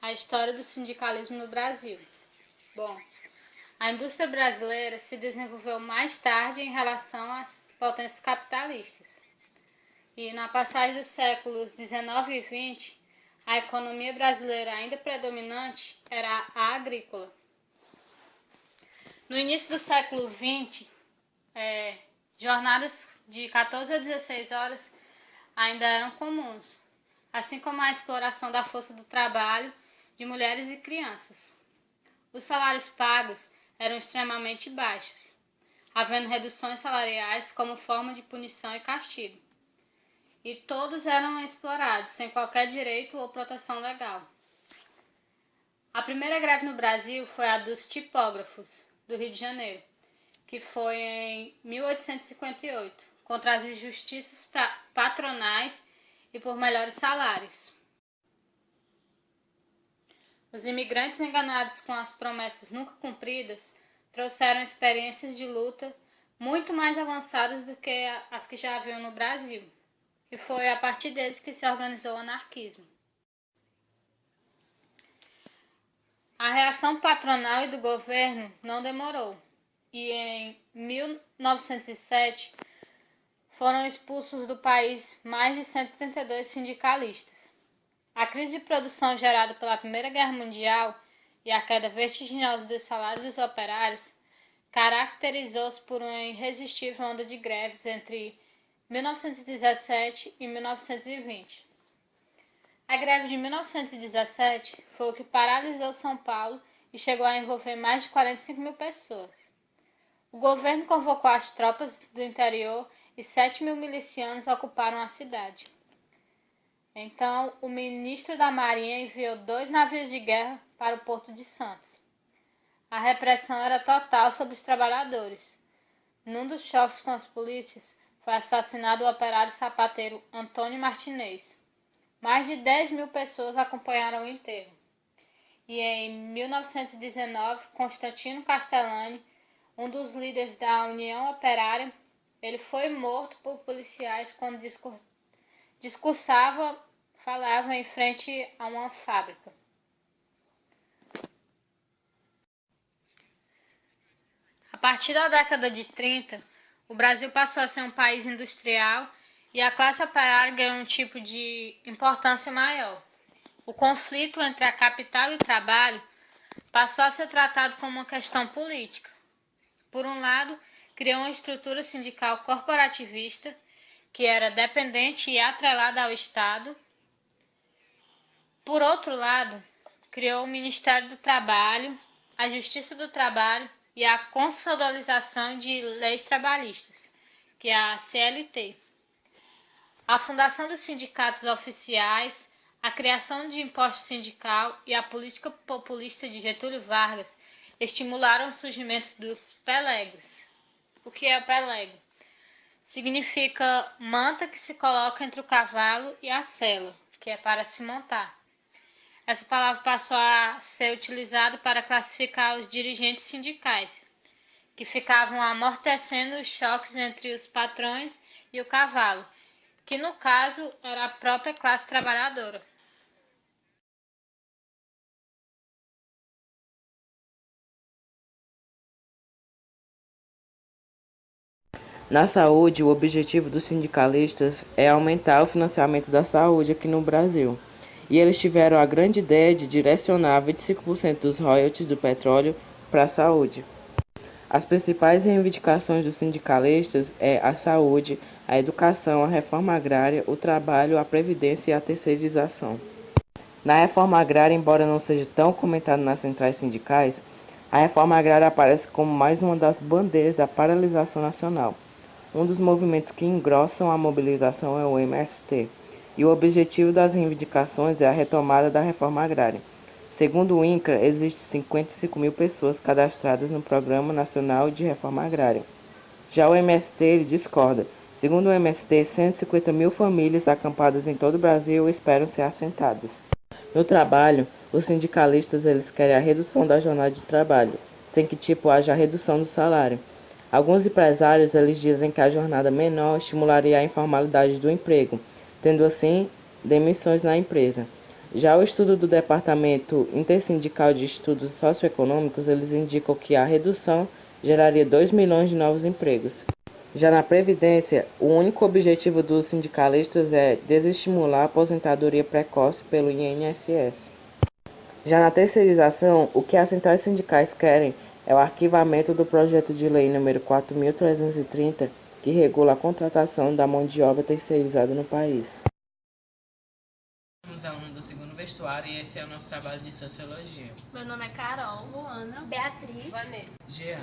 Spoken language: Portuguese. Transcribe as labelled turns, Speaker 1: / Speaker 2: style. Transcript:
Speaker 1: A história do sindicalismo no Brasil. Bom, a indústria brasileira se desenvolveu mais tarde em relação às potências capitalistas. E na passagem dos séculos XIX e XX, a economia brasileira ainda predominante era a agrícola. No início do século XX, jornadas de 14 a 16 horas ainda eram comuns, assim como a exploração da força do trabalho de mulheres e crianças. Os salários pagos eram extremamente baixos, havendo reduções salariais como forma de punição e castigo. E todos eram explorados, sem qualquer direito ou proteção legal. A primeira greve no Brasil foi a dos tipógrafos, do Rio de Janeiro, que foi em 1858, contra as injustiças patronais e por melhores salários. Os imigrantes enganados com as promessas nunca cumpridas trouxeram experiências de luta muito mais avançadas do que as que já haviam no Brasil, e foi a partir deles que se organizou o anarquismo. A reação patronal e do governo não demorou, e em 1907 foram expulsos do país mais de 132 sindicalistas. A crise de produção gerada pela Primeira Guerra Mundial e a queda vertiginosa dos salários dos operários caracterizou-se por uma irresistível onda de greves entre 1917 e 1920. A greve de 1917 foi o que paralisou São Paulo e chegou a envolver mais de 45 mil pessoas. O governo convocou as tropas do interior e 7 mil milicianos ocuparam a cidade. Então, o ministro da Marinha enviou 2 navios de guerra para o Porto de Santos. A repressão era total sobre os trabalhadores. Num dos choques com as polícias, foi assassinado o operário sapateiro Antônio Martinez. Mais de 10 mil pessoas acompanharam o enterro. E em 1919, Constantino Castellani, um dos líderes da União Operária, ele foi morto por policiais quando falava em frente a uma fábrica. A partir da década de 30, o Brasil passou a ser um país industrial e a classe operária ganhou um tipo de importância maior. O conflito entre a capital e o trabalho passou a ser tratado como uma questão política. Por um lado, criou uma estrutura sindical corporativista, que era dependente e atrelada ao Estado. Por outro lado, criou o Ministério do Trabalho, a Justiça do Trabalho e a consolidação de leis trabalhistas, que é a CLT. A fundação dos sindicatos oficiais, a criação de imposto sindical e a política populista de Getúlio Vargas estimularam o surgimento dos pelegos. O que é o pelego? Significa manta que se coloca entre o cavalo e a sela, que é para se montar. Essa palavra passou a ser utilizada para classificar os dirigentes sindicais, que ficavam amortecendo os choques entre os patrões e o cavalo, que no caso era a própria classe trabalhadora.
Speaker 2: Na saúde, o objetivo dos sindicalistas é aumentar o financiamento da saúde aqui no Brasil. E eles tiveram a grande ideia de direcionar 25% dos royalties do petróleo para a saúde. As principais reivindicações dos sindicalistas é a saúde, a educação, a reforma agrária, o trabalho, a previdência e a terceirização. Na reforma agrária, embora não seja tão comentado nas centrais sindicais, a reforma agrária aparece como mais uma das bandeiras da paralisação nacional. Um dos movimentos que engrossam a mobilização é o MST, e o objetivo das reivindicações é a retomada da reforma agrária. Segundo o INCRA, existem 55 mil pessoas cadastradas no Programa Nacional de Reforma Agrária. Já o MST ele discorda. Segundo o MST, 150 mil famílias acampadas em todo o Brasil esperam ser assentadas. No trabalho, os sindicalistas eles querem a redução da jornada de trabalho, sem que haja redução do salário. Alguns empresários eles dizem que a jornada menor estimularia a informalidade do emprego, tendo assim demissões na empresa. Já o estudo do Departamento Intersindical de Estudos Socioeconômicos, eles indicam que a redução geraria 2 milhões de novos empregos. Já na Previdência, o único objetivo dos sindicalistas é desestimular a aposentadoria precoce pelo INSS. Já na terceirização, o que as centrais sindicais querem é o arquivamento do projeto de lei número 4.330, que regula a contratação da mão de obra terceirizada no país. Somos alunos do segundo vestuário e esse é o nosso trabalho de Sociologia.
Speaker 3: Meu nome é Carol,
Speaker 4: Luana,
Speaker 3: Beatriz,
Speaker 4: Vanessa.
Speaker 2: Jean.